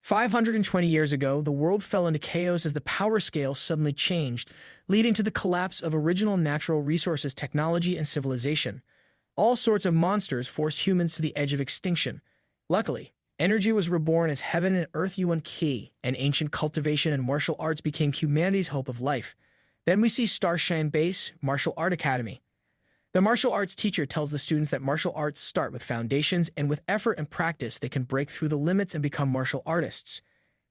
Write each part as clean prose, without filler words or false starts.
520 years ago, the world fell into chaos as the power scale suddenly changed, leading to the collapse of original natural resources, technology, and civilization. All sorts of monsters forced humans to the edge of extinction. Luckily, energy was reborn as heaven and earth yuan qi, and ancient cultivation and martial arts became humanity's hope of life. Then we see Starshine Base, Martial Art Academy. The martial arts teacher tells the students that martial arts start with foundations, and with effort and practice they can break through the limits and become martial artists.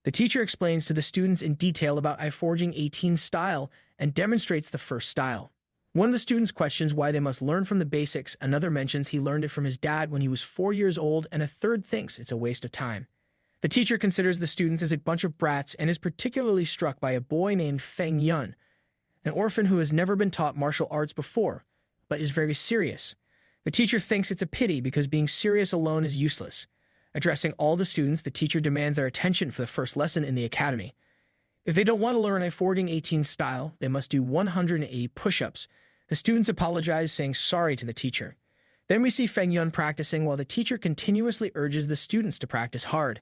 The teacher explains to the students in detail about iForging 18 style and demonstrates the first style. One of the students questions why they must learn from the basics, another mentions he learned it from his dad when he was 4 years old, and a third thinks it's a waste of time. The teacher considers the students as a bunch of brats and is particularly struck by a boy named Feng Yun, an orphan who has never been taught martial arts before, but is very serious. The teacher thinks it's a pity because being serious alone is useless. Addressing all the students, the teacher demands their attention for the first lesson in the academy. If they don't want to learn iForging 18 style, they must do 180 push-ups. The students apologize, saying sorry to the teacher. Then we see Feng Yun practicing while the teacher continuously urges the students to practice hard.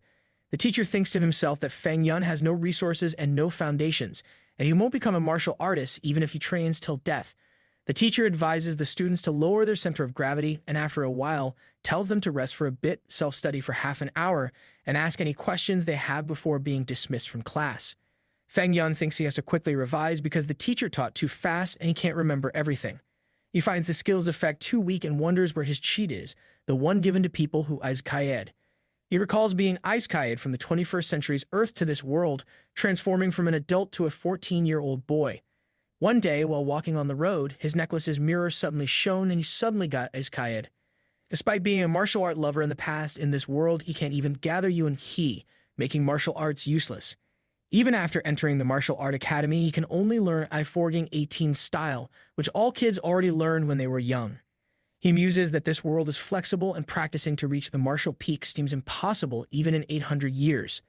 The teacher thinks to himself that Feng Yun has no resources and no foundations, and he won't become a martial artist even if he trains till death. The teacher advises the students to lower their center of gravity and after a while tells them to rest for a bit, self-study for half an hour, and ask any questions they have before being dismissed from class. Feng Yun thinks he has to quickly revise because the teacher taught too fast and he can't remember everything. He finds the skills effect too weak and wonders where his cheat is, the one given to people who ice-kaed. He recalls being ice-kaed from the 21st century's Earth to this world, transforming from an adult to a 14-year-old boy. One day, while walking on the road, his necklace's mirror suddenly shone and he suddenly got ice-kaed. Despite being a martial art lover in the past, in this world he can't even gather yuan qi, making martial arts useless. Even after entering the martial art academy, he can only learn iForging 18 style, which all kids already learned when they were young. He muses that this world is flexible and practicing to reach the martial peak seems impossible even in 800 years.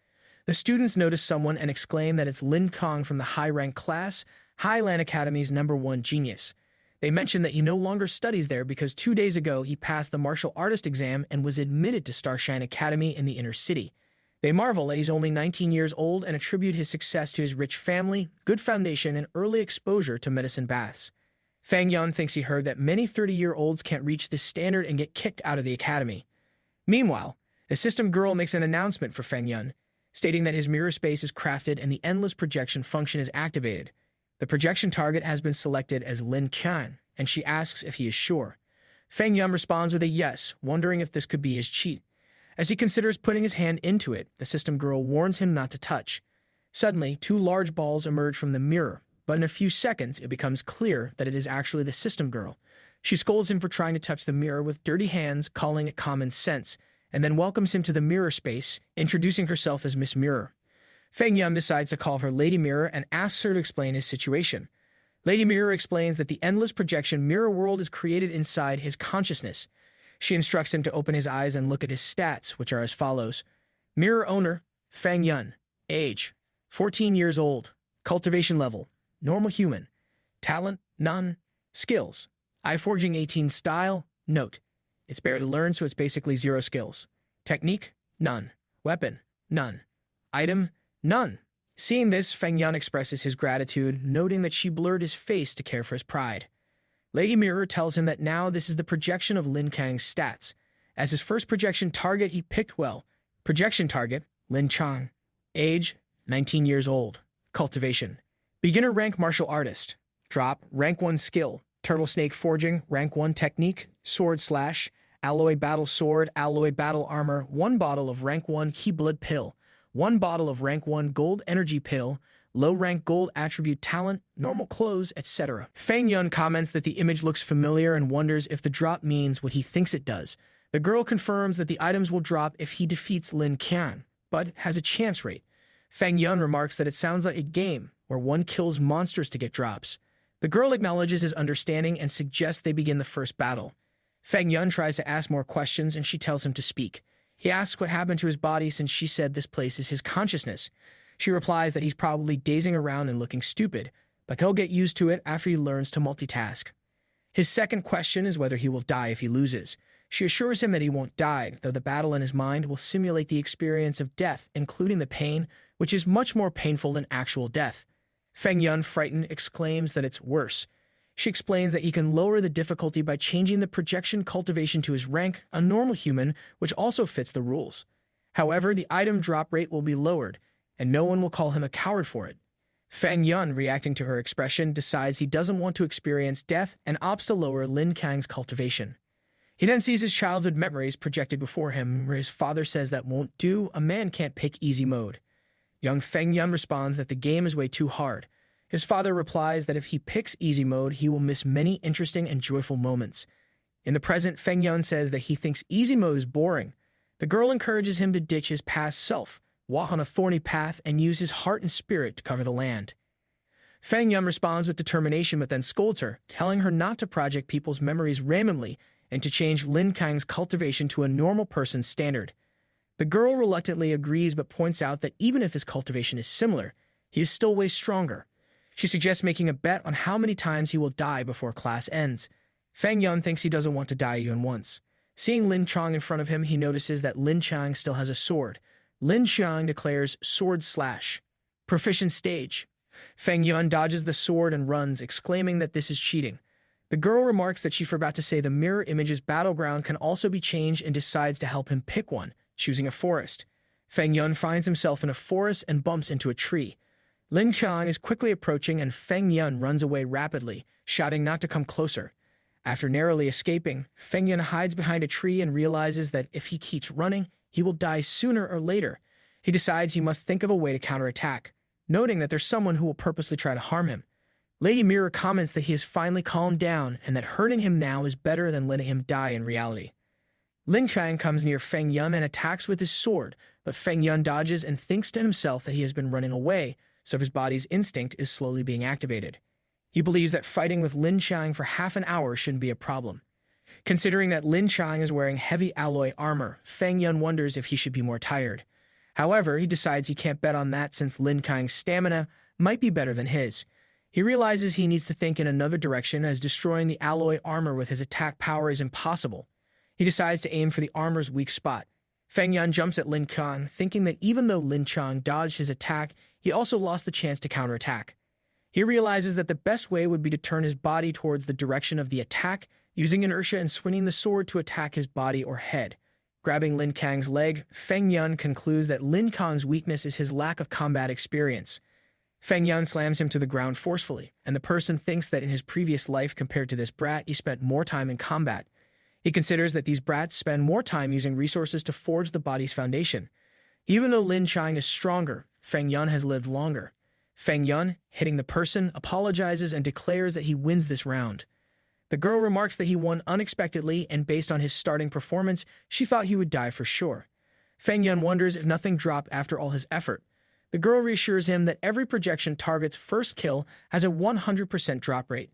The students notice someone and exclaim that it's Lin Kong from the high-rank class, Highland Academy's #1 genius. They mention that he no longer studies there because 2 days ago he passed the martial artist exam and was admitted to Starshine Academy in the inner city. They marvel that he's only 19 years old and attribute his success to his rich family, good foundation, and early exposure to medicine baths. Feng Yun thinks he heard that many 30-year-olds can't reach this standard and get kicked out of the academy. Meanwhile, the system girl makes an announcement for Feng Yun, stating that his mirror space is crafted and the endless projection function is activated. The projection target has been selected as Lin Qian, and she asks if he is sure. Feng Yun responds with a yes, wondering if this could be his cheat. As he considers putting his hand into it, the system girl warns him not to touch. Suddenly, 2 large balls emerge from the mirror, but in a few seconds it becomes clear that it is actually the system girl. She scolds him for trying to touch the mirror with dirty hands, calling it common sense, and then welcomes him to the mirror space, introducing herself as Miss Mirror. Feng Yun decides to call her Lady Mirror and asks her to explain his situation. Lady Mirror explains that the endless projection mirror world is created inside his consciousness. She instructs him to open his eyes and look at his stats, which are as follows. Mirror owner, Feng Yun. Age, 14 years old. Cultivation level, normal human. Talent, none. Skills, iForging 18 style, note. It's barely learned, so it's basically 0 skills. Technique, none. Weapon, none. Item, none. Seeing this, Feng Yun expresses his gratitude, noting that she blurred his face to care for his pride. Lady Mirror tells him that now this is the projection of Lin Kang's stats. As his first projection target, he picked well. Projection target, Lin Chang. Age, 19 years old. Cultivation. Beginner rank martial artist. Drop, rank 1 skill. Turtle snake forging, rank 1 technique. Sword slash. Alloy battle sword, alloy battle armor. 1 bottle of rank 1 key blood pill. 1 bottle of rank 1 gold energy pill. Low rank gold attribute talent, normal clothes, etc. Feng Yun comments that the image looks familiar and wonders if the drop means what he thinks it does. The girl confirms that the items will drop if he defeats Lin Qian, but has a chance rate. Feng Yun remarks that it sounds like a game where one kills monsters to get drops. The girl acknowledges his understanding and suggests they begin the first battle. Feng Yun tries to ask more questions and she tells him to speak. He asks what happened to his body since she said this place is his consciousness. She replies that he's probably dazing around and looking stupid, but he'll get used to it after he learns to multitask. His second question is whether he will die if he loses. She assures him that he won't die, though the battle in his mind will simulate the experience of death, including the pain, which is much more painful than actual death. Feng Yun, frightened, exclaims that it's worse. She explains that he can lower the difficulty by changing the projection cultivation to his rank, a normal human, which also fits the rules. However, the item drop rate will be lowered, and no one will call him a coward for it. Feng Yun, reacting to her expression, decides he doesn't want to experience death and opts to lower Lin Kang's cultivation. He then sees his childhood memories projected before him, where his father says that won't do, a man can't pick easy mode. Young Feng Yun responds that the game is way too hard. His father replies that if he picks easy mode, he will miss many interesting and joyful moments. In the present, Feng Yun says that he thinks easy mode is boring. The girl encourages him to ditch his past self, walk on a thorny path, and use his heart and spirit to cover the land. Feng Yun responds with determination but then scolds her, telling her not to project people's memories randomly and to change Lin Kang's cultivation to a normal person's standard. The girl reluctantly agrees but points out that even if his cultivation is similar, he is still way stronger. She suggests making a bet on how many times he will die before class ends. Feng Yun thinks he doesn't want to die even once. Seeing Lin Chang in front of him, he notices that Lin Chang still has a sword. Lin Chang declares sword slash. Proficient stage. Feng Yun dodges the sword and runs, exclaiming that this is cheating. The girl remarks that she forgot to say the mirror image's battleground can also be changed and decides to help him pick one, choosing a forest. Feng Yun finds himself in a forest and bumps into a tree. Lin Chang is quickly approaching and Feng Yun runs away rapidly, shouting not to come closer. After narrowly escaping, Feng Yun hides behind a tree and realizes that if he keeps running, he will die sooner or later. He decides he must think of a way to counterattack, noting that there's someone who will purposely try to harm him. Lady Mirror comments that he has finally calmed down and that hurting him now is better than letting him die in reality. Lin Chang comes near Feng Yun and attacks with his sword, but Feng Yun dodges and thinks to himself that he has been running away, so his body's instinct is slowly being activated. He believes that fighting with Lin Chang for half an hour shouldn't be a problem. Considering that Lin Chang is wearing heavy alloy armor, Feng Yun wonders if he should be more tired. However, he decides he can't bet on that since Lin Chang's stamina might be better than his. He realizes he needs to think in another direction as destroying the alloy armor with his attack power is impossible. He decides to aim for the armor's weak spot. Feng Yun jumps at Lin Chang, thinking that even though Lin Chang dodged his attack, he also lost the chance to counterattack. He realizes that the best way would be to turn his body towards the direction of the attack, using inertia and swinging the sword to attack his body or head. Grabbing Lin Kang's leg, Feng Yun concludes that Lin Kang's weakness is his lack of combat experience. Feng Yun slams him to the ground forcefully, and the person thinks that in his previous life compared to this brat, he spent more time in combat. He considers that these brats spend more time using resources to forge the body's foundation. Even though Lin Chang is stronger, Feng Yun has lived longer. Feng Yun, hitting the person, apologizes and declares that he wins this round. The girl remarks that he won unexpectedly, and based on his starting performance, she thought he would die for sure. Feng Yun wonders if nothing dropped after all his effort. The girl reassures him that every projection target's first kill has a 100% drop rate.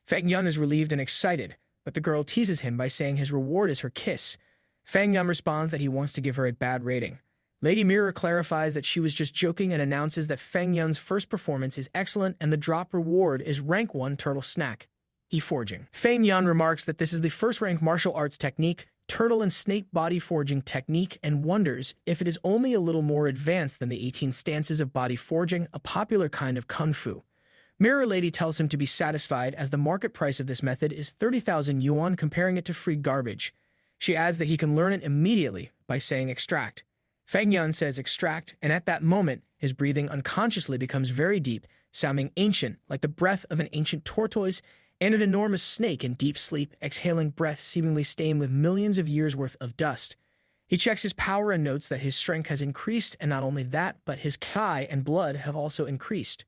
Feng Yun is relieved and excited, but the girl teases him by saying his reward is her kiss. Feng Yun responds that he wants to give her a bad rating. Lady Mirror clarifies that she was just joking and announces that Feng Yun's first performance is excellent and the drop reward is rank 1 turtle snack. E-forging. Feng Yun remarks that this is the first rank martial arts technique, turtle and snake body forging technique, and wonders if it is only a little more advanced than the 18 stances of body forging, a popular kind of kung fu. Mirror Lady tells him to be satisfied as the market price of this method is 30,000 yuan, comparing it to free garbage. She adds that he can learn it immediately by saying extract. Feng Yun says extract, and at that moment, his breathing unconsciously becomes very deep, sounding ancient, like the breath of an ancient tortoise and an enormous snake in deep sleep, exhaling breath seemingly stained with millions of years' worth of dust. He checks his power and notes that his strength has increased, and not only that, but his Kai and blood have also increased.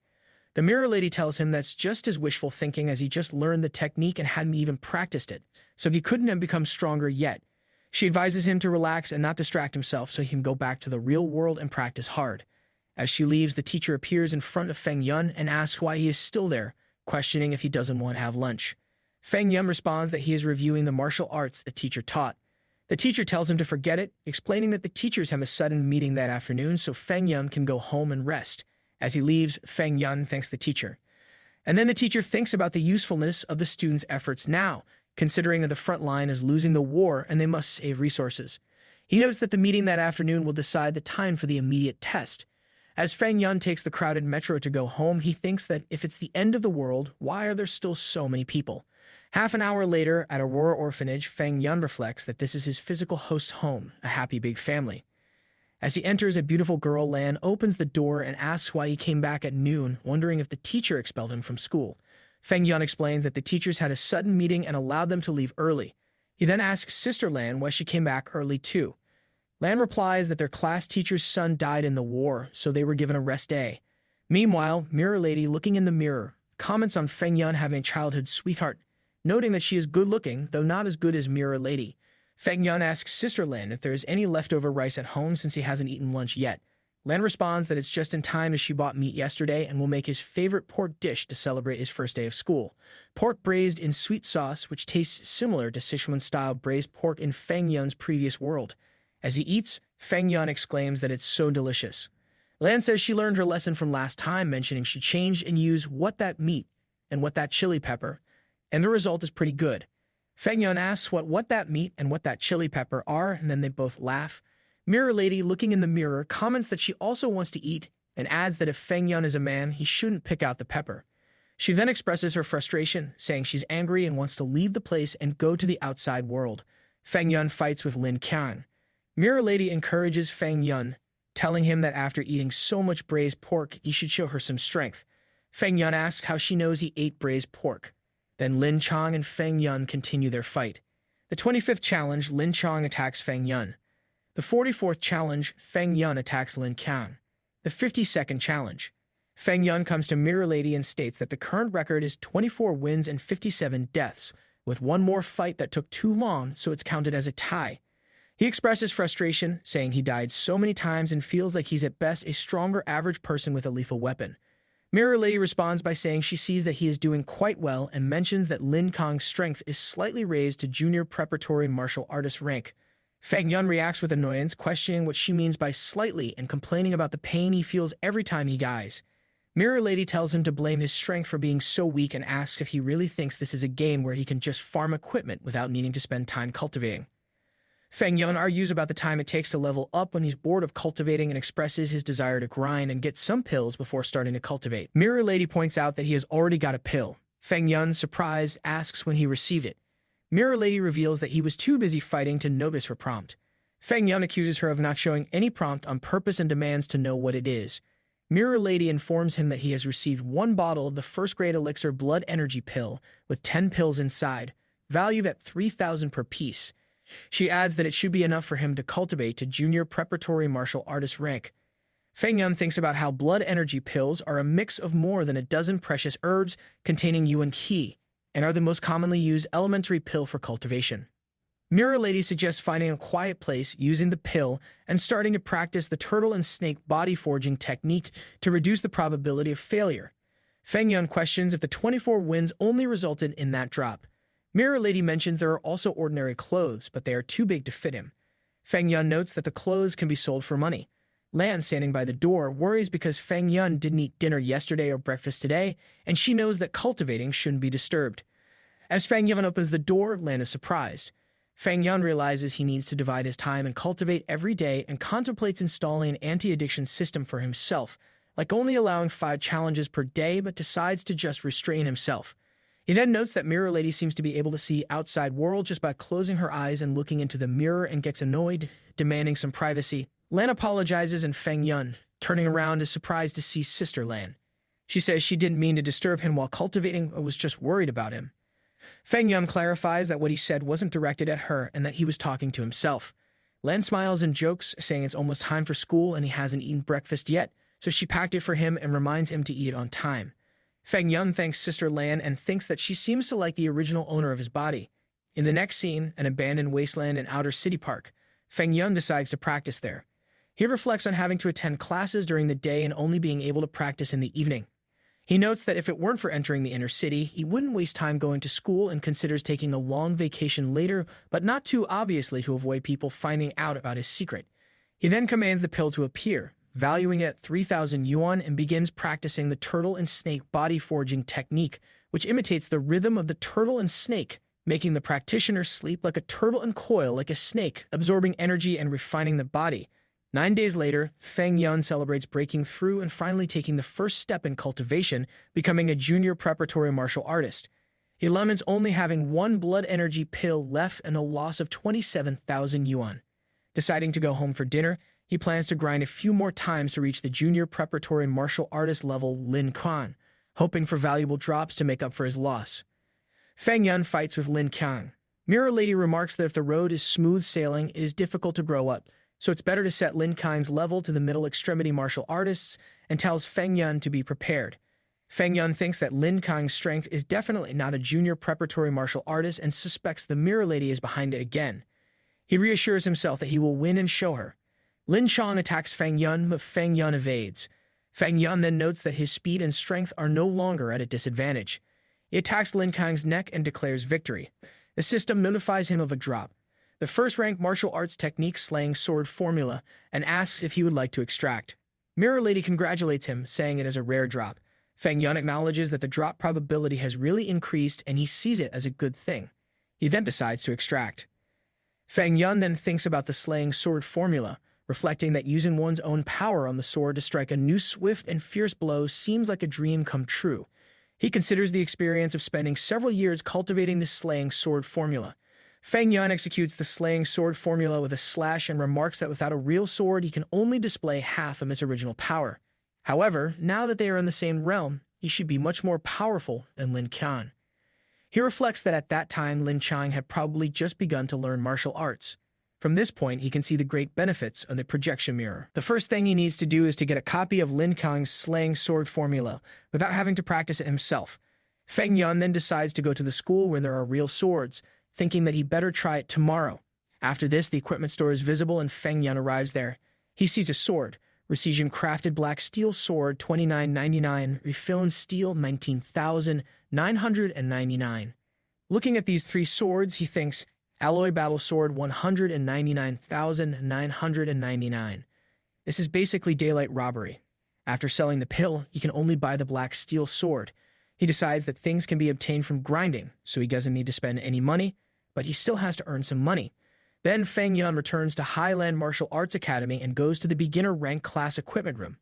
The Mirror Lady tells him that's just as wishful thinking, as he just learned the technique and hadn't even practiced it, so he couldn't have become stronger yet. She advises him to relax and not distract himself so he can go back to the real world and practice hard. As she leaves, the teacher appears in front of Feng Yun and asks why he is still there, questioning if he doesn't want to have lunch. Feng Yun responds that he is reviewing the martial arts the teacher taught. The teacher tells him to forget it, explaining that the teachers have a sudden meeting that afternoon so Feng Yun can go home and rest. As he leaves, Feng Yun thanks the teacher. And then the teacher thinks about the usefulness of the students' efforts now. considering that the front line is losing the war and they must save resources. He notes that the meeting that afternoon will decide the time for the immediate test. As Feng Yun takes the crowded metro to go home, he thinks that if it's the end of the world, why are there still so many people? Half an hour later, at Aurora Orphanage, Feng Yun reflects that this is his physical host's home, a happy big family. As he enters, a beautiful girl, Lan, opens the door and asks why he came back at noon, wondering if the teacher expelled him from school. Feng Yun explains that the teachers had a sudden meeting and allowed them to leave early. He then asks Sister Lan why she came back early too. Lan replies that their class teacher's son died in the war, so they were given a rest day. Meanwhile, Mirror Lady, looking in the mirror, comments on Feng Yun having a childhood sweetheart, noting that she is good-looking, though not as good as Mirror Lady. Feng Yun asks Sister Lan if there is any leftover rice at home since he hasn't eaten lunch yet. Lan responds that it's just in time as she bought meat yesterday and will make his favorite pork dish to celebrate his first day of school. Pork braised in sweet sauce, which tastes similar to Sichuan-style braised pork in Feng Yun's previous world. As he eats, Feng Yun exclaims that it's so delicious. Lan says she learned her lesson from last time, mentioning she changed and used what that meat and what that chili pepper, and the result is pretty good. Feng Yun asks what that meat and what that chili pepper are, and then they both laugh. Mirror Lady, looking in the mirror, comments that she also wants to eat and adds that if Feng Yun is a man, he shouldn't pick out the pepper. She then expresses her frustration, saying she's angry and wants to leave the place and go to the outside world. Feng Yun fights with Lin Qian. Mirror Lady encourages Feng Yun, telling him that after eating so much braised pork, he should show her some strength. Feng Yun asks how she knows he ate braised pork. Then Lin Chong and Feng Yun continue their fight. The 25th challenge, Lin Chong attacks Feng Yun. The 44th challenge, Feng Yun attacks Lin Qian. The 52nd challenge. Feng Yun comes to Mirror Lady and states that the current record is 24 wins and 57 deaths, with one more fight that took too long, so it's counted as a tie. He expresses frustration, saying he died so many times and feels like he's at best a stronger average person with a lethal weapon. Mirror Lady responds by saying she sees that he is doing quite well and mentions that Lin Kong's strength is slightly raised to junior preparatory martial artist rank. Feng Yun reacts with annoyance, questioning what she means by slightly and complaining about the pain he feels every time he dies. Mirror Lady tells him to blame his strength for being so weak and asks if he really thinks this is a game where he can just farm equipment without needing to spend time cultivating. Feng Yun argues about the time it takes to level up when he's bored of cultivating and expresses his desire to grind and get some pills before starting to cultivate. Mirror Lady points out that he has already got a pill. Feng Yun, surprised, asks when he received it. Mirror Lady reveals that he was too busy fighting to notice her prompt. Feng Yun accuses her of not showing any prompt on purpose and demands to know what it is. Mirror Lady informs him that he has received one bottle of the first-grade elixir blood energy pill with 10 pills inside, valued at 3,000 per piece. She adds that it should be enough for him to cultivate to junior preparatory martial artist rank. Feng Yun thinks about how blood energy pills are a mix of more than a dozen precious herbs containing yuan qi, and are the most commonly used elementary pill for cultivation. Mirror Lady suggests finding a quiet place, using the pill, and starting to practice the turtle and snake body forging technique to reduce the probability of failure. Feng Yun questions if the 24 wins only resulted in that drop. Mirror Lady mentions there are also ordinary clothes, but they are too big to fit him. Feng Yun notes that the clothes can be sold for money. Lan, standing by the door, worries because Feng Yun didn't eat dinner yesterday or breakfast today, and she knows that cultivating shouldn't be disturbed. As Feng Yun opens the door, Lan is surprised. Feng Yun realizes he needs to divide his time and cultivate every day and contemplates installing an anti-addiction system for himself, like only allowing 5 challenges per day, but decides to just restrain himself. He then notes that Mirror Lady seems to be able to see outside world just by closing her eyes and looking into the mirror, and gets annoyed, demanding some privacy. Lan apologizes, and Feng Yun, turning around, is surprised to see Sister Lan. She says she didn't mean to disturb him while cultivating, but was just worried about him. Feng Yun clarifies that what he said wasn't directed at her and that he was talking to himself. Lan smiles and jokes, saying it's almost time for school and he hasn't eaten breakfast yet, so she packed it for him and reminds him to eat it on time. Feng Yun thanks Sister Lan and thinks that she seems to like the original owner of his body. In the next scene, an abandoned wasteland in Outer City Park, Feng Yun decides to practice there. He reflects on having to attend classes during the day and only being able to practice in the evening. He notes that if it weren't for entering the inner city, he wouldn't waste time going to school and considers taking a long vacation later, but not too obviously to avoid people finding out about his secret. He then commands the pill to appear, valuing it at 3,000 yuan, and begins practicing the turtle and snake body forging technique, which imitates the rhythm of the turtle and snake, making the practitioner sleep like a turtle and coil like a snake, absorbing energy and refining the body. 9 days later, Feng Yun celebrates breaking through and finally taking the first step in cultivation, becoming a junior preparatory martial artist. He laments only having one blood energy pill left and a loss of 27,000 yuan. Deciding to go home for dinner, he plans to grind a few more times to reach the junior preparatory martial artist level Lin Kang, hoping for valuable drops to make up for his loss. Feng Yun fights with Lin Kang. Mirror Lady remarks that if the road is smooth sailing, it is difficult to grow up, so it's better to set Lin Kang's level to the middle extremity martial artists and tells Feng Yun to be prepared. Feng Yun thinks that Lin Kang's strength is definitely not a junior preparatory martial artist and suspects the Mirror Lady is behind it again. He reassures himself that he will win and show her. Lin Chang attacks Feng Yun, but Feng Yun evades. Feng Yun then notes that his speed and strength are no longer at a disadvantage. He attacks Lin Kang's neck and declares victory. The system notifies him of a drop, the first-rank martial arts technique slaying sword formula, and asks if he would like to extract. Mirror Lady congratulates him, saying it is a rare drop. Feng Yun acknowledges that the drop probability has really increased and he sees it as a good thing. He then decides to extract. Feng Yun then thinks about the slaying sword formula, reflecting that using one's own power on the sword to strike a new swift and fierce blow seems like a dream come true. He considers the experience of spending several years cultivating the slaying sword formula. Feng Yun executes the slaying sword formula with a slash and remarks that without a real sword he can only display half of its original power. However, now that they are in the same realm, he should be much more powerful than Lin Kang. He reflects that at that time Lin Chang had probably just begun to learn martial arts. From this point, he can see the great benefits of the projection mirror. The first thing he needs to do is to get a copy of Lin Kang's slaying sword formula without having to practice it himself. Feng Yun then decides to go to the school where there are real swords, thinking that he better try it tomorrow. After this, the equipment store is visible and Feng Yun arrives there. He sees a sword, Precision Crafted Black Steel Sword $29.99, Refilled Steel $19,999. Looking at these three swords, he thinks, Alloy Battle Sword $199,999. This is basically daylight robbery. After selling the pill, he can only buy the black steel sword. He decides that things can be obtained from grinding, so he doesn't need to spend any money, but he still has to earn some money. Then Feng Yun returns to Highland Martial Arts Academy and goes to the beginner rank class equipment room.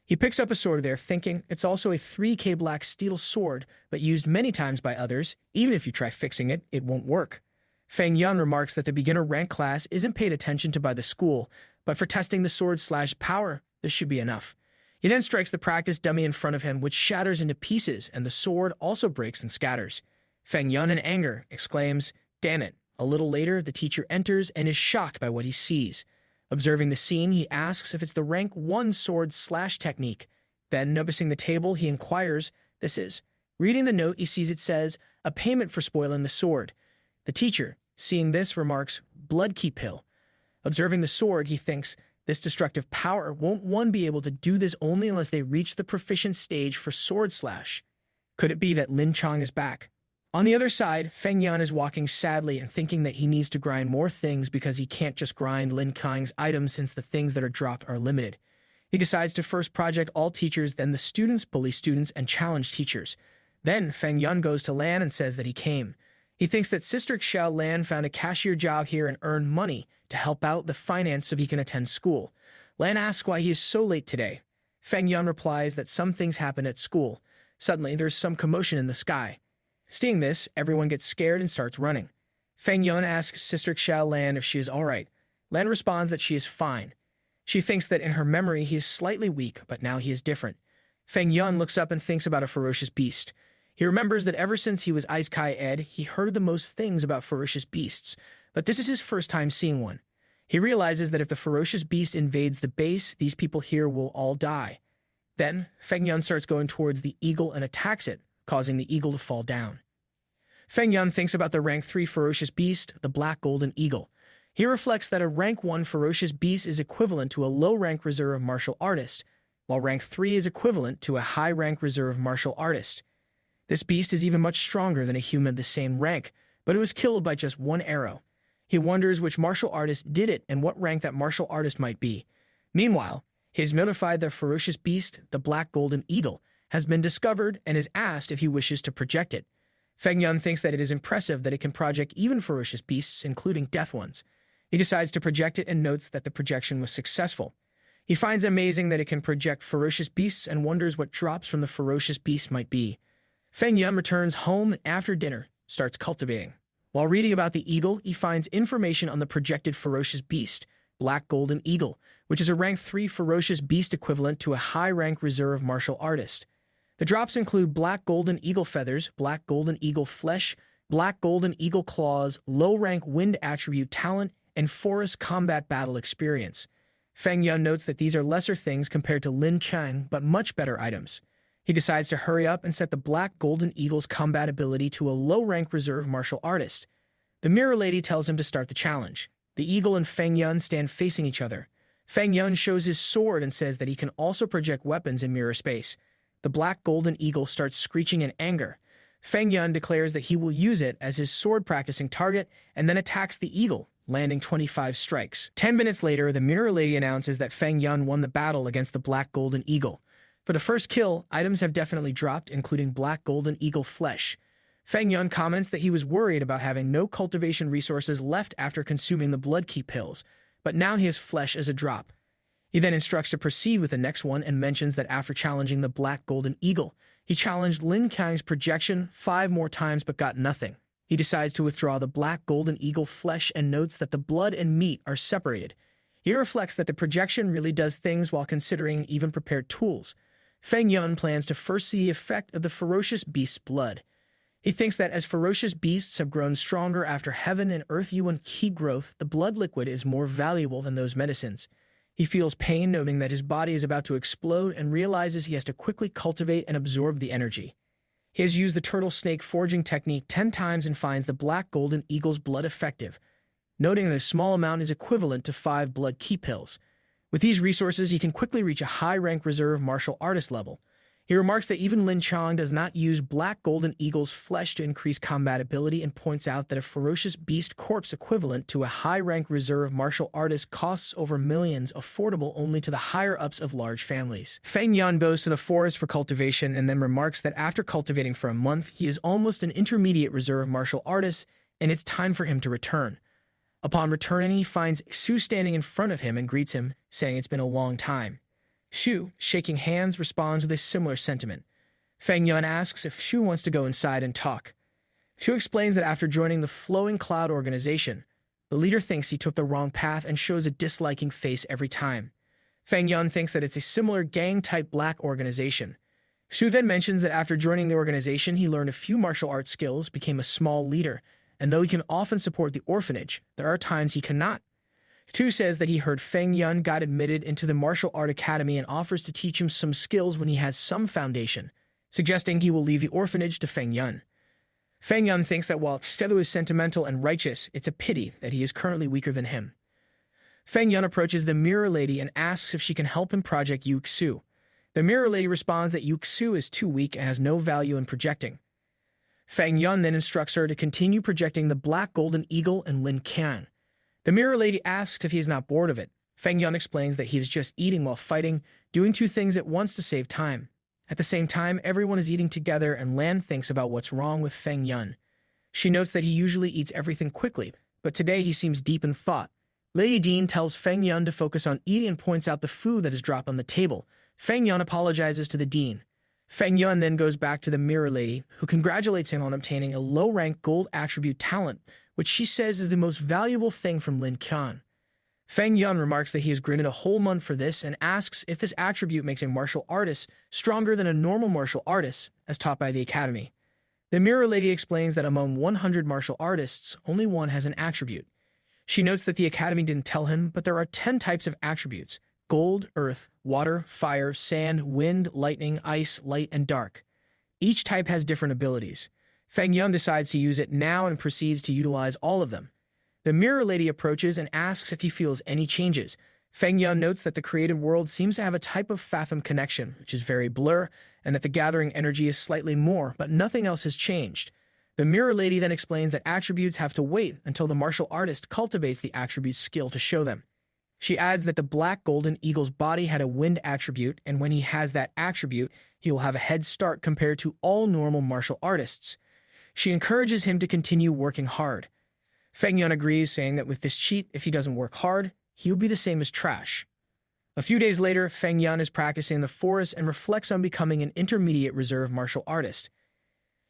He picks up a sword there, thinking it's also a 3K black steel sword, but used many times by others. Even if you try fixing it, it won't work. Feng Yun remarks that the beginner rank class isn't paid attention to by the school, but for testing the sword/power, this should be enough. He then strikes the practice dummy in front of him, which shatters into pieces, and the sword also breaks and scatters. Feng Yun, in anger, exclaims, "Damn it." A little later, the teacher enters and is shocked by what he sees. Observing the scene, he asks if it's the rank 1 sword/slash technique. Then, noticing the table, he inquires, "This is." Reading the note, he sees it says, "A payment for spoiling the sword." The teacher, seeing this, remarks, "Blood key pill." Observing the sword, he thinks, this destructive power, won't one be able to do this only unless they reach the proficient stage for sword slash? Could it be that Lin Chang is back? On the other side, Feng Yun is walking sadly and thinking that he needs to grind more things because he can't just grind Lin Kang's items since the things that are dropped are limited. He decides to first project all teachers, then the students, bully students, and challenge teachers. Then Feng Yun goes to Lan and says that he came. He thinks that Sister Xiao Lan found a cashier job here and earned money to help out the finance so he can attend school. Lan asks why he is so late today. Feng Yun replies that some things happen at school. Suddenly, there's some commotion in the sky. Seeing this, everyone gets scared and starts running. Feng Yun asks Sister Xiao Lan if she is all right. Lan responds that she is fine. She thinks that in her memory he is slightly weak, but now he is different. Feng Yun looks up and thinks about a ferocious beast. He remembers that ever since he was Ice Kai Ed, he heard the most things about ferocious beasts, but this is his first time seeing one. He realizes that if the ferocious beast invades the base, these people here will all die. Then, Feng Yun starts going towards the eagle and attacks it, causing the eagle to fall down. Feng Yun thinks about the rank 3 ferocious beast, the black golden eagle. He reflects that a rank 1 ferocious beast is equivalent to a low-rank reserve martial artist, while rank 3 is equivalent to a high-rank reserve martial artist. This beast is even much stronger than a human of the same rank, but it was killed by just one arrow. He wonders which martial artist did it and what rank that martial artist might be. Meanwhile, he is notified that ferocious beast, the black golden eagle, has been discovered and is asked if he wishes to project it. Feng Yun thinks that it is impressive that it can project even ferocious beasts, including death ones. He decides to project it and notes that the projection was successful. He finds it amazing that it can project ferocious beasts and wonders what drops from the ferocious beast might be. Feng Yun returns home and after dinner starts cultivating. While reading about the eagle, he finds information on the projected ferocious beast, Black Golden Eagle, which is a rank 3 ferocious beast equivalent to a high-rank reserve martial artist. The drops include Black Golden Eagle feathers, Black Golden Eagle flesh, Black Golden Eagle claws, low-rank wind attribute talent, and forest combat battle experience. Feng Yun notes that these are lesser things compared to Lin Qiang, but much better items. He decides to hurry up and set the Black Golden Eagle's combat ability to a low-rank reserve martial artist. The Mirror Lady tells him to start the challenge. The eagle and Feng Yun stand facing each other. Feng Yun shows his sword and says that he can also project weapons in mirror space. The Black Golden Eagle starts screeching in anger. Feng Yun declares that he will use it as his sword-practicing target and then attacks the eagle, landing 25 strikes. 10 minutes later, the Mirror Lady announces that Feng Yun won the battle against the Black Golden Eagle. For the first kill, items have definitely dropped, including Black Golden Eagle flesh. Feng Yun comments that he was worried about having no cultivation resources left after consuming the Blood Key pills, but now he has flesh as a drop. He then instructs to proceed with the next one and mentions that after challenging the Black Golden Eagle, he challenged Lin Qiang's projection 5 more times but got nothing. He decides to withdraw the Black Golden Eagle flesh and notes that the blood and meat are separated. He reflects that the projection really does things while considering even prepared tools. Feng Yun plans to first see the effect of the ferocious beast's blood. He thinks that as ferocious beasts have grown stronger after heaven and earth yuan qi growth, the blood liquid is more valuable than those medicines. He feels pain noting that his body is about to explode and realizes he has to quickly cultivate and absorb the energy. He has used the turtle snake forging technique 10 times and finds the Black Golden Eagle's blood effective, noting that a small amount is equivalent to 5 blood key pills. With these resources, he can quickly reach a high-rank reserve martial artist level. He remarks that even Lin Qiang does not use Black Golden Eagle's flesh to increase combat ability and points out that a ferocious beast corpse equivalent to a high-rank reserve martial artist costs over millions, affordable only to the higher-ups of large families. Feng Yun goes to the forest for cultivation and then remarks that after cultivating for a month, he is almost an intermediate reserve martial artist, and it's time for him to return. Upon returning, he finds Xu standing in front of him and greets him, saying it's been a long time. Xu, shaking hands, responds with a similar sentiment. Feng Yun asks if Xu wants to go inside and talk. Xu explains that after joining the Flowing Cloud organization, the leader thinks he took the wrong path and shows a disliking face every time. Feng Yun thinks that it's a similar gang-type black organization. Xu then mentions that after joining the organization, he learned a few martial arts skills, became a small leader, and though he can often support the orphanage, there are times he cannot. Xu says that he heard Feng Yun got admitted into the martial art academy and offers to teach him some skills when he has some foundation, suggesting he will leave the orphanage to Feng Yun. Feng Yun thinks that while Xu is sentimental and righteous, it's a pity that he is currently weaker than him. Feng Yun approaches the Mirror Lady and asks if she can help him project Yu Xu. The Mirror Lady responds that Yu Xu is too weak and has no value in projecting. Feng Yun then instructs her to continue projecting the Black Golden Eagle and Lin Qiang. The Mirror Lady asks if he is not bored of it. Feng Yun explains that he is just eating while fighting, doing 2 things at once to save time. At the same time, everyone is eating together and Lan thinks about what's wrong with Feng Yun. She notes that he usually eats everything quickly, but today he seems deep in thought. Lady Dean tells Feng Yun to focus on eating and points out the food that is dropped on the table. Feng Yun apologizes to the Dean. Feng Yun then goes back to the Mirror Lady, who congratulates him on obtaining a low-rank gold attribute talent, which she says is the most valuable thing from Lin Qiang. Feng Yun remarks that he has grinded a whole month for this and asks if this attribute makes a martial artist stronger than a normal martial artist, as taught by the academy. The Mirror Lady explains that among 100 martial artists, only one has an attribute. She notes that the academy didn't tell him, but there are 10 types of attributes: gold, earth, water, fire, sand, wind, lightning, ice, light, and dark. Each type has different abilities. Feng Yun decides to use it now and proceeds to utilize all of them. The Mirror Lady approaches and asks if he feels any changes. Feng Yun notes that the created world seems to have a type of fathom connection, which is very blur, and that the gathering energy is slightly more, but nothing else has changed. The Mirror Lady then explains that attributes have to wait until the martial artist cultivates the attribute's skill to show them. She adds that the Black Golden Eagle's body had a wind attribute, and when he has that attribute, he will have a head start compared to all normal martial artists. She encourages him to continue working hard. Feng Yun agrees, saying that with this cheat, if he doesn't work hard, he would be the same as trash. A few days later, Feng Yun is practicing in the forest and reflects on becoming an intermediate reserve martial artist.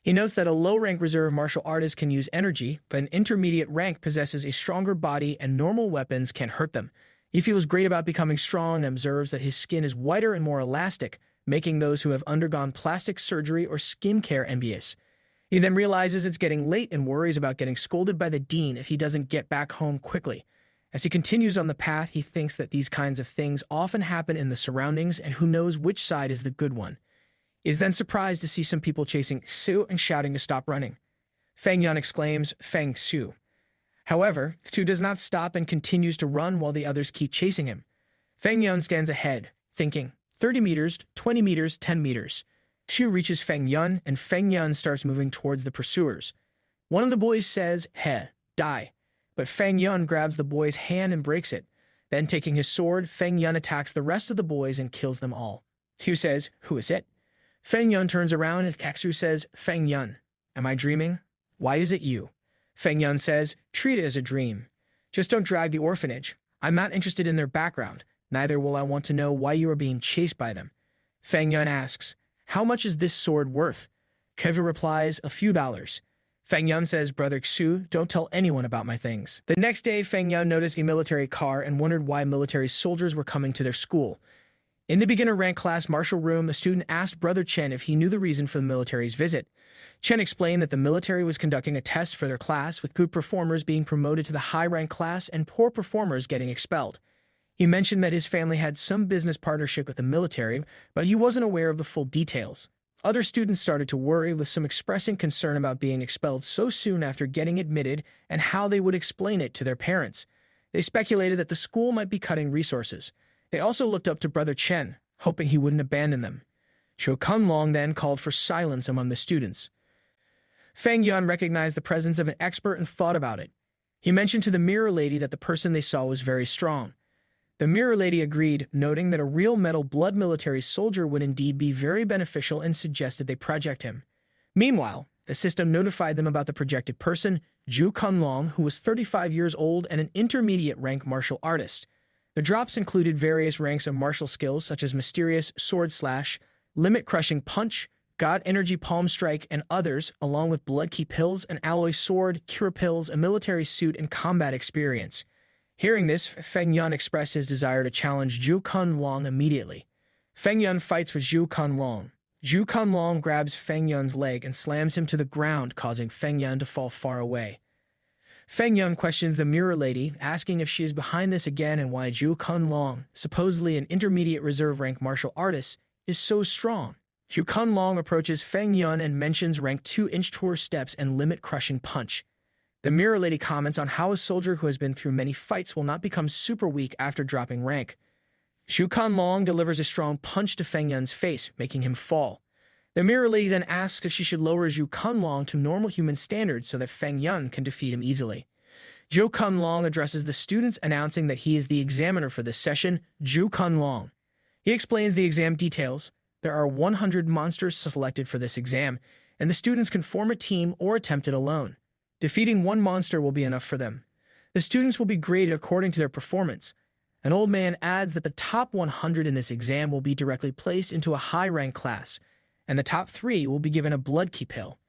He notes that a low-rank reserve martial artist can use energy, but an intermediate rank possesses a stronger body and normal weapons can't hurt them. He feels great about becoming strong and observes that his skin is whiter and more elastic, making those who have undergone plastic surgery or skincare envious. He then realizes it's getting late and worries about getting scolded by the dean if he doesn't get back home quickly. As he continues on the path, he thinks that these kinds of things often happen in the surroundings, and who knows which side is the good one. He is then surprised to see some people chasing Su and shouting to stop running. Feng Yun exclaims, "Feng Su." However, Su does not stop and continues to run while the others keep chasing him. Feng Yun stands ahead, thinking, 30 meters, 20 meters, 10 meters. Su reaches Feng Yun, and Feng Yun starts moving towards the pursuers. One of the boys says, "He, die." But Feng Yun grabs the boy's hand and breaks it. Then, taking his sword, Feng Yun attacks the rest of the boys and kills them all. Hugh says, "Who is it?" Feng Yun turns around and Kaksu says, "Feng Yun, am I dreaming? Why is it you?" Feng Yun says, "Treat it as a dream. Just don't drag the orphanage. I'm not interested in their background. Neither will I want to know why you are being chased by them." Feng Yun asks, "How much is this sword worth?" Kevin replies, "A few dollars." Feng Yun says, "Brother Xu, don't tell anyone about my things." The next day, Feng Yun noticed a military car and wondered why military soldiers were coming to their school. In the beginner rank class martial room, the student asked Brother Chen if he knew the reason for the military's visit. Chen explained that the military was conducting a test for their class, with good performers being promoted to the high rank class and poor performers getting expelled. He mentioned that his family had some business partnership with the military, but he wasn't aware of the full details. Other students started to worry, with some expressing concern about being expelled so soon after getting admitted and how they would explain it to their parents. They speculated that the school might be cutting resources. They also looked up to Brother Chen, hoping he wouldn't abandon them. Zhou Kunlong then called for silence among the students. Feng Yun recognized the presence of an expert and thought about it. He mentioned to the mirror lady that the person they saw was very strong. The mirror lady agreed, noting that a real metal blood military soldier would indeed be very beneficial, and suggested they project him. Meanwhile, the system notified them about the projected person, Zhu Kunlong, who was 35 years old and an intermediate rank martial artist. The drops included various ranks of martial skills such as mysterious sword slash, limit-crushing punch, god energy palm strike, and others, along with blood key pills, an alloy sword, cure pills, a military suit, and combat experience. Hearing this, Feng Yun expressed his desire to challenge Zhu Kunlong immediately. Feng Yun fights for Zhu Kunlong. Zhu Kunlong grabs Feng Yun's leg and slams him to the ground, causing Feng Yun to fall far away. Feng Yun questions the mirror lady, asking if she is behind this again and why Zhu Kunlong, supposedly an intermediate reserve rank martial artist, is so strong. Zhu Kunlong approaches Feng Yun and mentions rank 2-inch tour steps and limit-crushing punch. The mirror lady comments on how a soldier who has been through many fights will not become super weak after dropping rank. Zhu Kunlong delivers a strong punch to Feng Yun's face, making him fall. The mirror lady then asks if she should lower Zhu Kunlong to normal human standards so that Feng Yun can defeat him easily. Zhu Kunlong addresses the students, announcing that he is the examiner for this session, Zhu Kunlong. He explains the exam details. There are 100 monsters selected for this exam, and the students can form a team or attempt it alone. Defeating one monster will be enough for them. The students will be graded according to their performance. An old man adds that the top 100 in this exam will be directly placed into a high-rank class, and the top 3 will be given a blood key pill.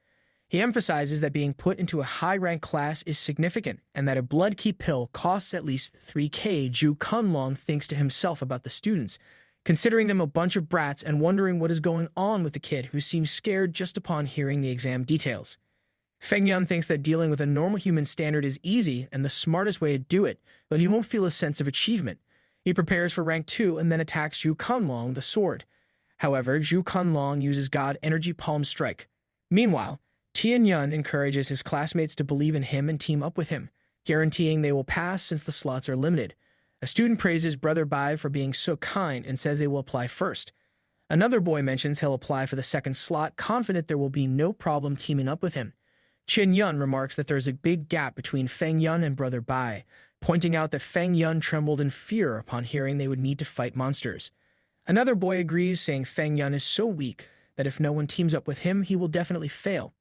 He emphasizes that being put into a high-rank class is significant, and that a blood key pill costs at least 3K. Zhu Kunlong thinks to himself about the students, considering them a bunch of brats and wondering what is going on with the kid, who seems scared just upon hearing the exam details. Feng Yun thinks that dealing with a normal human standard is easy and the smartest way to do it, but he won't feel a sense of achievement. He prepares for rank 2 and then attacks Zhu Kunlong with a sword. However, Zhu Kunlong uses God Energy Palm Strike. Meanwhile, Tian Yun encourages his classmates to believe in him and team up with him, guaranteeing they will pass since the slots are limited. A student praises Brother Bai for being so kind and says they will apply first. Another boy mentions he'll apply for the second slot, confident there will be no problem teaming up with him. Qin Yun remarks that there is a big gap between Feng Yun and Brother Bai, pointing out that Feng Yun trembled in fear upon hearing they would need to fight monsters. Another boy agrees, saying Feng Yun is so weak that if no one teams up with him, he will definitely fail.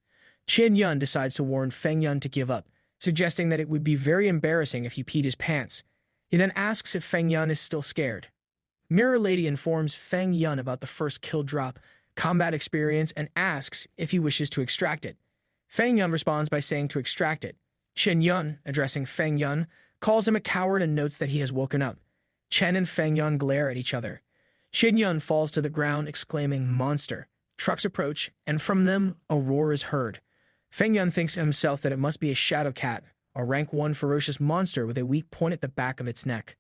Qian Yun decides to warn Feng Yun to give up, suggesting that it would be very embarrassing if he peed his pants. He then asks if Feng Yun is still scared. Mirror Lady informs Feng Yun about the first kill drop combat experience and asks if he wishes to extract it. Feng Yun responds by saying to extract it. Chen Yun, addressing Feng Yun, calls him a coward and notes that he has woken up. Chen and Feng Yun glare at each other. Chen Yun falls to the ground, exclaiming, "Monster." Trucks approach, and from them, a roar is heard. Feng Yun thinks to himself that it must be a shadow cat, a rank 1 ferocious monster with a weak point at the back of its neck.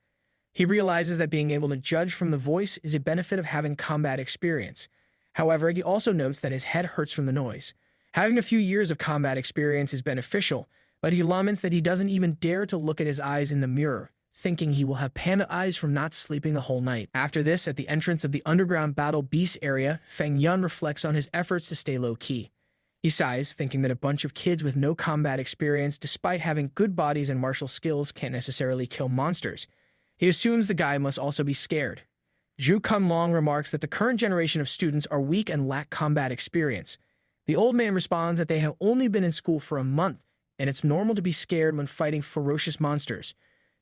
He realizes that being able to judge from the voice is a benefit of having combat experience. However, he also notes that his head hurts from the noise. Having a few years of combat experience is beneficial, but he laments that he doesn't even dare to look at his eyes in the mirror, thinking he will have panda eyes from not sleeping the whole night. After this, at the entrance of the underground battle beast area, Feng Yun reflects on his efforts to stay low-key. He sighs, thinking that a bunch of kids with no combat experience, despite having good bodies and martial skills, can't necessarily kill monsters. He assumes the guy must also be scared. Zhu Kunlong remarks that the current generation of students are weak and lack combat experience. The old man responds that they have only been in school for a month, and it's normal to be scared when fighting ferocious monsters.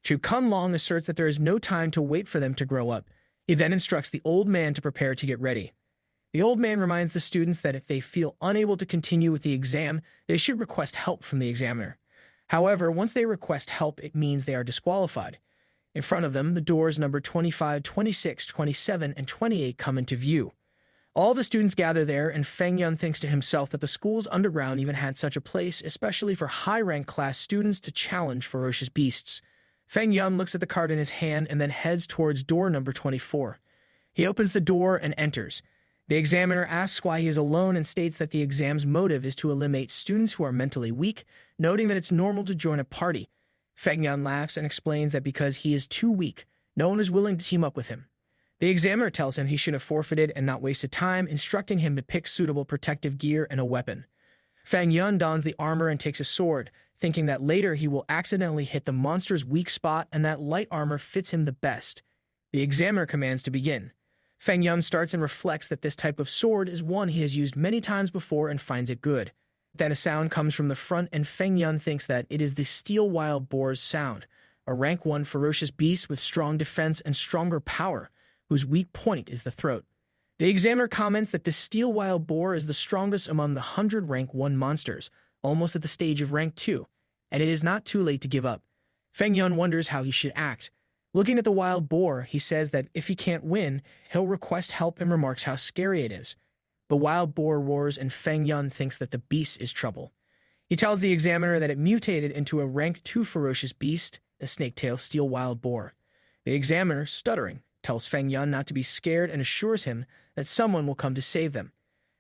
Zhu Kunlong asserts that there is no time to wait for them to grow up. He then instructs the old man to prepare to get ready. The old man reminds the students that if they feel unable to continue with the exam, they should request help from the examiner. However, once they request help, it means they are disqualified. In front of them, the doors numbered 25, 26, 27, and 28 come into view. All the students gather there, and Feng Yun thinks to himself that the school's underground even had such a place, especially for high-rank class students to challenge ferocious beasts. Feng Yun looks at the card in his hand and then heads towards door number 24. He opens the door and enters. The examiner asks why he is alone and states that the exam's motive is to eliminate students who are mentally weak, noting that it's normal to join a party. Feng Yun laughs and explains that because he is too weak, no one is willing to team up with him. The examiner tells him he should have forfeited and not wasted time, instructing him to pick suitable protective gear and a weapon. Feng Yun dons the armor and takes a sword, thinking that later he will accidentally hit the monster's weak spot and that light armor fits him the best. The examiner commands to begin. Feng Yun starts and reflects that this type of sword is one he has used many times before and finds it good. Then a sound comes from the front, and Feng Yun thinks that it is the steel wild boar's sound, a rank 1 ferocious beast with strong defense and stronger power, whose weak point is the throat. The examiner comments that the steel wild boar is the strongest among the 100 rank 1 monsters, almost at the stage of rank 2, and it is not too late to give up. Feng Yun wonders how he should act. Looking at the wild boar, he says that if he can't win, he'll request help and remarks how scary it is. The wild boar roars, and Feng Yun thinks that the beast is trouble. He tells the examiner that it mutated into a rank 2 ferocious beast, a snake-tail steel wild boar. The examiner, stuttering, tells Feng Yun not to be scared and assures him that someone will come to save them.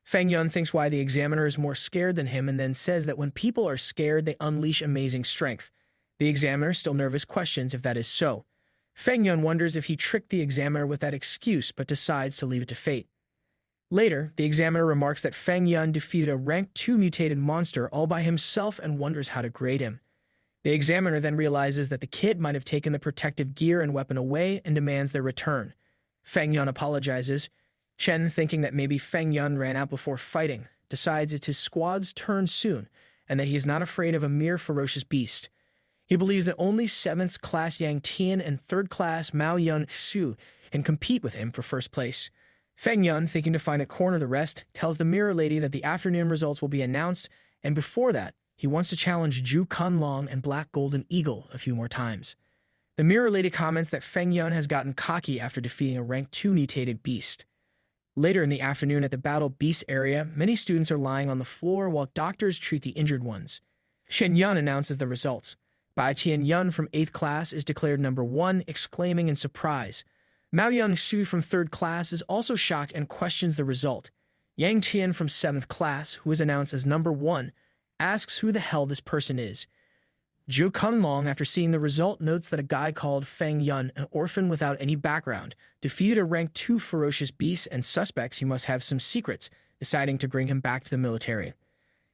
Feng Yun thinks why the examiner is more scared than him and then says that when people are scared, they unleash amazing strength. The examiner, still nervous, questions if that is so. Feng Yun wonders if he tricked the examiner with that excuse but decides to leave it to fate. Later, the examiner remarks that Feng Yun defeated a rank 2 mutated monster all by himself and wonders how to grade him. The examiner then realizes that the kid might have taken the protective gear and weapon away and demands their return. Feng Yun apologizes. Chen, thinking that maybe Feng Yun ran out before fighting, decides it's his squad's turn soon and that he is not afraid of a mere ferocious beast. He believes that only 7th class Yang Tian and 3rd class Mao Yun Xu can compete with him for first place. Feng Yun, thinking to find a corner to rest, tells the Mirror Lady that the afternoon results will be announced, and before that, he wants to challenge Zhu Kunlong and Black Golden Eagle a few more times. The Mirror Lady comments that Feng Yun has gotten cocky after defeating a rank 2 mutated beast. Later in the afternoon at the battle beast area, many students are lying on the floor while doctors treat the injured ones. Shen Yun announces the results. Bai Tian Yun from 8th class is declared number 1, exclaiming in surprise. Mao Yun Xu from 3rd class is also shocked and questions the result. Yang Tian from 7th class, who is announced as number 1, asks who the hell this person is. Zhu Kunlong, after seeing the result, notes that a guy called Feng Yun, an orphan without any background, defeated a rank 2 ferocious beast and suspects he must have some secrets, deciding to bring him back to the military.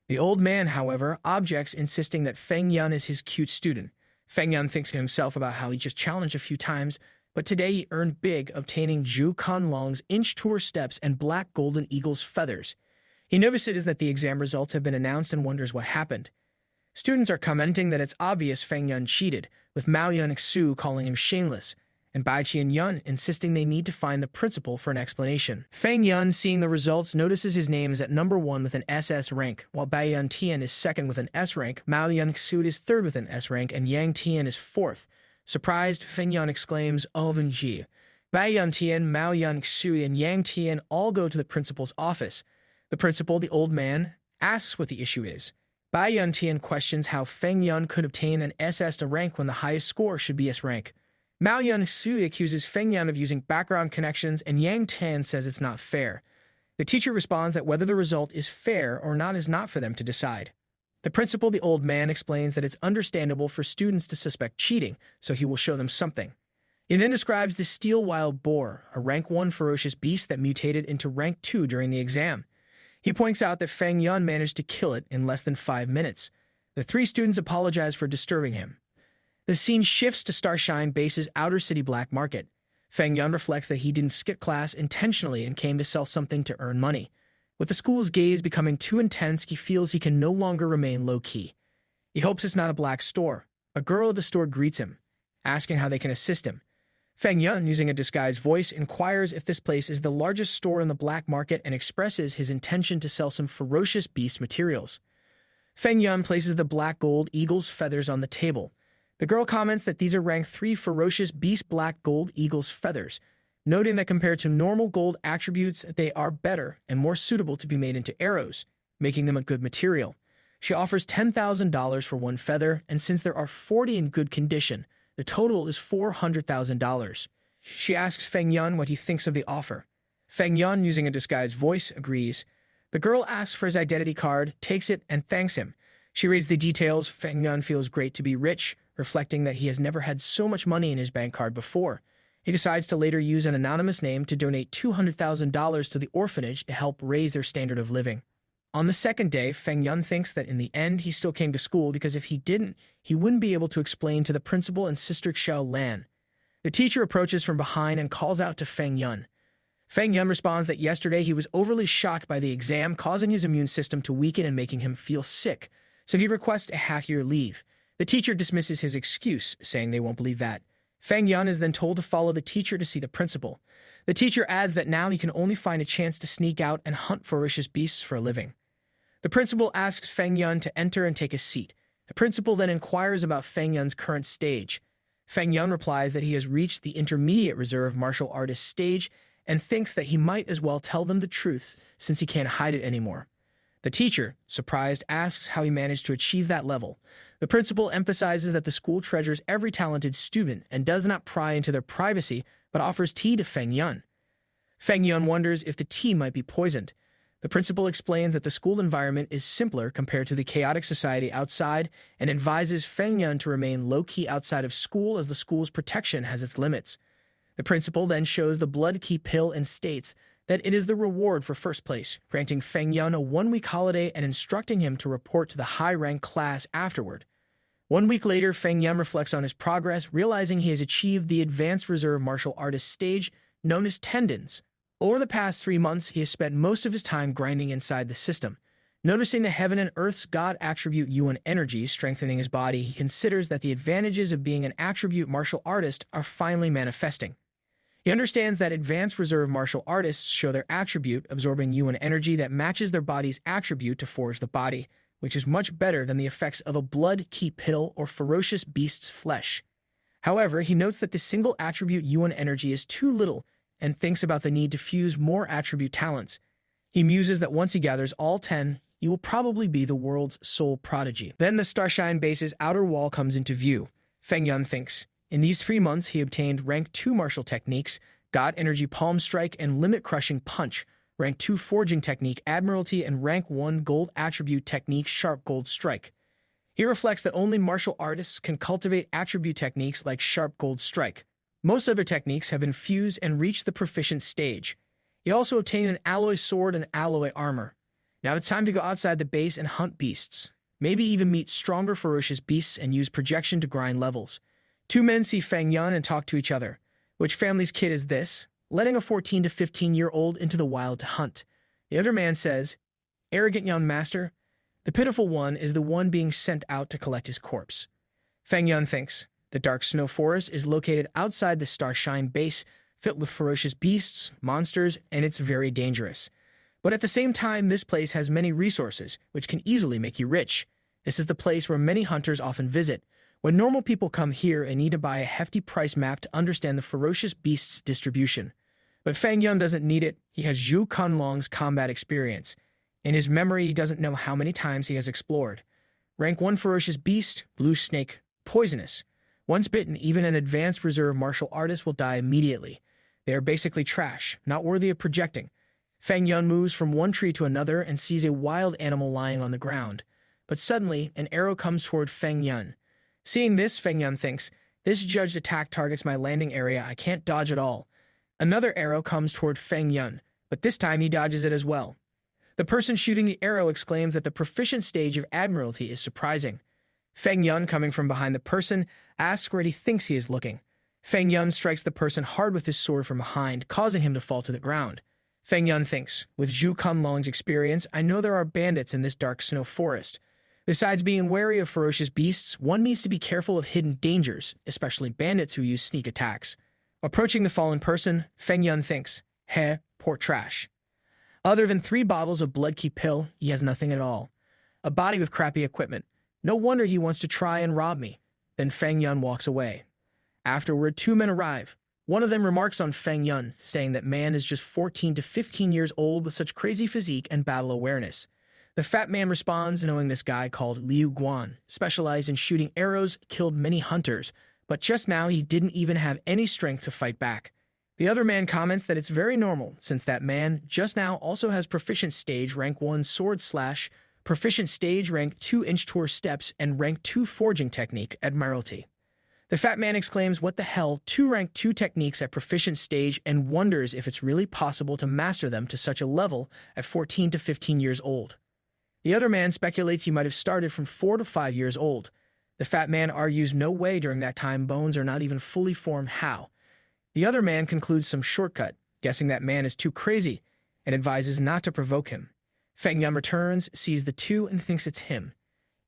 The old man, however, objects, insisting that Feng Yun is his cute student. Feng Yun thinks to himself about how he just challenged a few times, but today he earned big, obtaining Zhu Kunlong's inch tour steps and Black Golden Eagle's feathers. He notices that the exam results have been announced and wonders what happened. Students are commenting that it's obvious Feng Yun cheated, with Mao Yun-Xu calling him shameless, and Bai Qian-yun insisting they need to find the principal for an explanation. Feng Yun, seeing the results, notices his name is at number 1 with an SS rank, while Bai Yun-tian is second with an S rank, Mao Yun-Xu is third with an S rank, and Yang Tian is fourth. Surprised, Feng Yun exclaims, "OMG." Bai Yun-tian, Mao Yun-Xu, and Yang Tian all go to the principal's office. The principal, the old man, asks what the issue is. Bai Yun-tian questions how Feng Yun could obtain an SS rank when the highest score should be S rank. Mao Yun-Xu accuses Feng Yun of using background connections, and Yang Tian says it's not fair. The teacher responds that whether the result is fair or not is not for them to decide. The principal, the old man, explains that it's understandable for students to suspect cheating, so he will show them something. He then describes the steel wild boar, a rank 1 ferocious beast that mutated into rank 2 during the exam. He points out that Feng Yun managed to kill it in less than 5 minutes. The 3 students apologize for disturbing him. The scene shifts to Starshine Base's outer city black market. Feng Yun reflects that he didn't skip class intentionally and came to sell something to earn money. With the school's gaze becoming too intense, he feels he can no longer remain low-key. He hopes it's not a black store. A girl at the store greets him, asking how they can assist him. Feng Yun, using a disguised voice, inquires if this place is the largest store in the black market and expresses his intention to sell some ferocious beast materials. Feng Yun places the black gold eagle's feathers on the table. The girl comments that these are rank 3 ferocious beast black gold eagle's feathers, noting that compared to normal gold attributes, they are better and more suitable to be made into arrows, making them a good material. She offers $10,000 for 1 feather, and since there are 40 in good condition, the total is $400,000. She asks Feng Yun what he thinks of the offer. Feng Yun, using a disguised voice, agrees. The girl asks for his identity card, takes it, and thanks him. She reads the details. Feng Yun feels great to be rich, reflecting that he has never had so much money in his bank card before. He decides to later use an anonymous name to donate $200,000 to the orphanage to help raise their standard of living. On the second day, Feng Yun thinks that in the end he still came to school because if he didn't, he wouldn't be able to explain to the principal and Sister Xiao Lan. The teacher approaches from behind and calls out to Feng Yun. Feng Yun responds that yesterday he was overly shocked by the exam, causing his immune system to weaken and making him feel sick, so he requests a half-year leave. The teacher dismisses his excuse, saying they won't believe that. Feng Yun is then told to follow the teacher to see the principal. The teacher adds that now he can only find a chance to sneak out and hunt ferocious beasts for a living. The principal asks Feng Yun to enter and take a seat. The principal then inquires about Feng Yun's current stage. Feng Yun replies that he has reached the intermediate reserve martial artist stage and thinks that he might as well tell them the truth since he can't hide it anymore. The teacher, surprised, asks how he managed to achieve that level. The principal emphasizes that the school treasures every talented student and does not pry into their privacy, but offers tea to Feng Yun. Feng Yun wonders if the tea might be poisoned. The principal explains that the school environment is simpler compared to the chaotic society outside and advises Feng Yun to remain low-key outside of school as the school's protection has its limits. The principal then shows the blood key pill and states that it is the reward for first place, granting Feng Yun a 1-week holiday and instructing him to report to the high-rank class afterward. 1 week later, Feng Yun reflects on his progress, realizing he has achieved the advanced reserve martial artist stage known as tendons. Over the past 3 months, he has spent most of his time grinding inside the system. Noticing the heaven and earth's god attribute Yuan energy strengthening his body, he considers that the advantages of being an attribute martial artist are finally manifesting. He understands that advanced reserve martial artists show their attribute, absorbing Yuan energy that matches their body's attribute to forge the body, which is much better than the effects of a blood key pill or ferocious beast's flesh. However, he notes that the single attribute Yuan energy is too little and thinks about the need to fuse more attribute talents. He muses that once he gathers all 10, he will probably be the world's sole prodigy. Then the Starshine Base's outer wall comes into view. Feng Yun thinks. In these 3 months, he obtained rank 2 martial techniques, God Energy Palm Strike and Limit Crushing Punch, rank 2 Forging Technique Admiralty, and rank 1 Gold Attribute Technique Sharp Gold Strike. He reflects that only martial artists can cultivate attribute techniques like Sharp Gold Strike. Most other techniques have been fused and reached the proficient stage. He also obtained an alloy sword and alloy armor. Now it's time to go outside the base and hunt beasts. Maybe even meet stronger ferocious beasts and use projection to grind levels. 2 men see Feng Yun and talk to each other. Which family's kid is this? Letting a 14 to 15-year-old into the wild to hunt. The other man says, arrogant young master. The pitiful one is the one being sent out to collect his corpse. Feng Yun thinks. The dark snow forest is located outside the Starshine base, filled with ferocious beasts, monsters, and it's very dangerous. But at the same time, this place has many resources, which can easily make you rich. This is the place where many hunters often visit. When normal people come here and need to buy a hefty price map to understand the ferocious beasts' distribution. But Feng Yun doesn't need it. He has Zhu Kunlong's combat experience. In his memory, he doesn't know how many times he has explored. Rank 1 ferocious beast, blue snake, poisonous. Once bitten, even an advanced reserve martial artist will die immediately. They are basically trash, not worthy of projecting. Feng Yun moves from one tree to another and sees a wild animal lying on the ground. But suddenly, an arrow comes toward Feng Yun. Seeing this, Feng Yun thinks, this judged attack targets my landing area. I can't dodge at all. Another arrow comes toward Feng Yun, but this time he dodges it as well. The person shooting the arrow exclaims that the proficient stage of admiralty is surprising. Feng Yun, coming from behind the person, asks where he thinks he is looking. Feng Yun strikes the person hard with his sword from behind, causing him to fall to the ground. Feng Yun thinks, with Zhu Kunlong's experience, I know there are bandits in this dark snow forest. Besides being wary of ferocious beasts, one needs to be careful of hidden dangers, especially bandits who use sneak attacks. Approaching the fallen person, Feng Yun thinks, heh, poor trash. Other than 3 bottles of blood-key pill, he has nothing at all. A body with crappy equipment. No wonder he wants to try and rob me. Then Feng Yun walks away. Afterward, 2 men arrive. One of them remarks on Feng Yun, saying that man is just 14 to 15 years old with such crazy physique and battle awareness. The fat man responds, knowing this guy called Liu Guan, specialized in shooting arrows, killed many hunters, but just now he didn't even have any strength to fight back. The other man comments that it's very normal, since that man just now also has proficient stage rank 1 sword slash, proficient stage rank 2 inch tour steps, and rank 2 forging technique admiralty. The fat man exclaims, what the hell, 2 rank 2 techniques at proficient stage, and wonders if it's really possible to master them to such a level at 14 to 15 years old. The other man speculates he might have started from 4 to 5 years old. The fat man argues no way during that time bones are not even fully formed how. The other man concludes some shortcut, guessing that man is too crazy, and advises not to provoke him. Feng Yun returns, sees the two, and thinks it's him.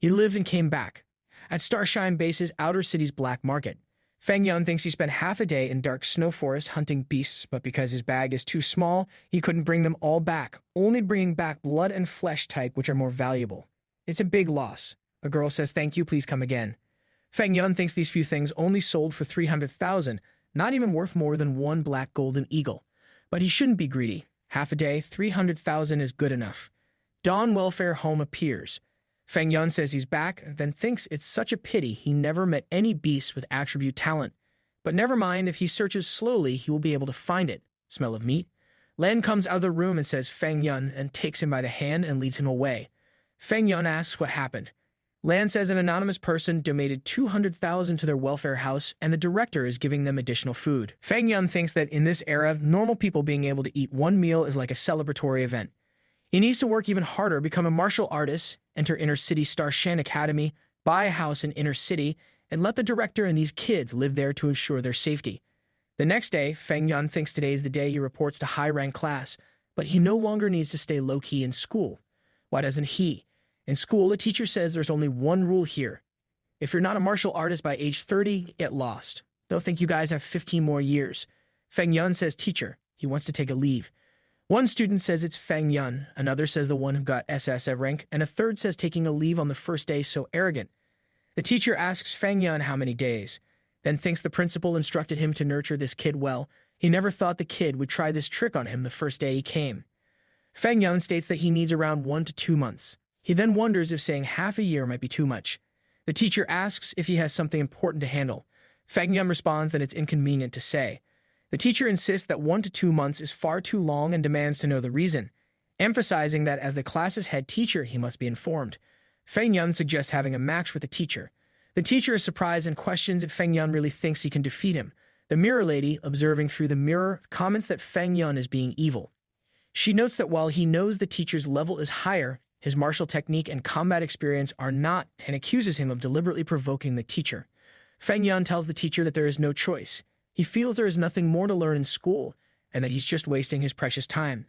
He lived and came back. At Starshine Base's outer city's black market, Feng Yun thinks he spent half a day in dark snow forest hunting beasts, but because his bag is too small, he couldn't bring them all back, only bringing back blood and flesh type, which are more valuable. It's a big loss. A girl says, thank you, please come again. Feng Yun thinks these few things only sold for 300,000, not even worth more than 1 black golden eagle. But he shouldn't be greedy. Half a day, 300,000 is good enough. Dawn Welfare Home appears. Feng Yun says he's back, then thinks it's such a pity he never met any beast with attribute talent. But never mind, if he searches slowly, he will be able to find it. Smell of meat? Lan comes out of the room and says Feng Yun and takes him by the hand and leads him away. Feng Yun asks what happened. Lan says an anonymous person donated 200,000 to their welfare house and the director is giving them additional food. Feng Yun thinks that in this era, normal people being able to eat 1 meal is like a celebratory event. He needs to work even harder, become a martial artist, enter inner city Starshan Academy, buy a house in inner city, and let the director and these kids live there to ensure their safety. The next day, Feng Yun thinks today is the day he reports to high-rank class, but he no longer needs to stay low-key in school. Why doesn't he? In school, the teacher says there's only one rule here. If you're not a martial artist by age 30, get lost. Don't think you guys have 15 more years. Feng Yun says teacher. He wants to take a leave. One student says it's Feng Yun, another says the one who got SS rank, and a third says taking a leave on the first day so arrogant. The teacher asks Feng Yun how many days, then thinks the principal instructed him to nurture this kid well. He never thought the kid would try this trick on him the first day he came. Feng Yun states that he needs around 1 to 2 months. He then wonders if saying half a year might be too much. The teacher asks if he has something important to handle. Feng Yun responds that it's inconvenient to say. The teacher insists that 1 to 2 months is far too long and demands to know the reason, emphasizing that as the class's head teacher, he must be informed. Feng Yun suggests having a match with the teacher. The teacher is surprised and questions if Feng Yun really thinks he can defeat him. The mirror lady, observing through the mirror, comments that Feng Yun is being evil. She notes that while he knows the teacher's level is higher, his martial technique and combat experience are not, and accuses him of deliberately provoking the teacher. Feng Yun tells the teacher that there is no choice. He feels there is nothing more to learn in school, and that he's just wasting his precious time.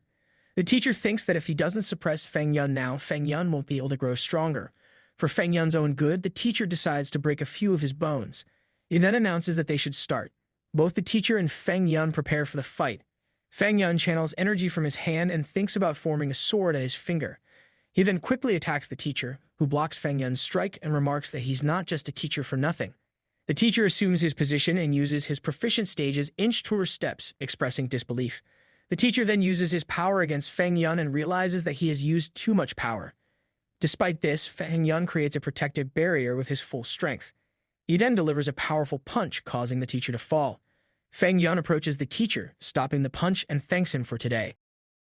The teacher thinks that if he doesn't suppress Feng Yun now, Feng Yun won't be able to grow stronger. For Feng Yun's own good, the teacher decides to break a few of his bones. He then announces that they should start. Both the teacher and Feng Yun prepare for the fight. Feng Yun channels energy from his hand and thinks about forming a sword at his finger. He then quickly attacks the teacher, who blocks Feng Yun's strike and remarks that he's not just a teacher for nothing. The teacher assumes his position and uses his proficient stages inch tour steps, expressing disbelief. The teacher then uses his power against Feng Yun and realizes that he has used too much power. Despite this, Feng Yun creates a protective barrier with his full strength. He then delivers a powerful punch, causing the teacher to fall. Feng Yun approaches the teacher, stopping the punch and thanks him for today.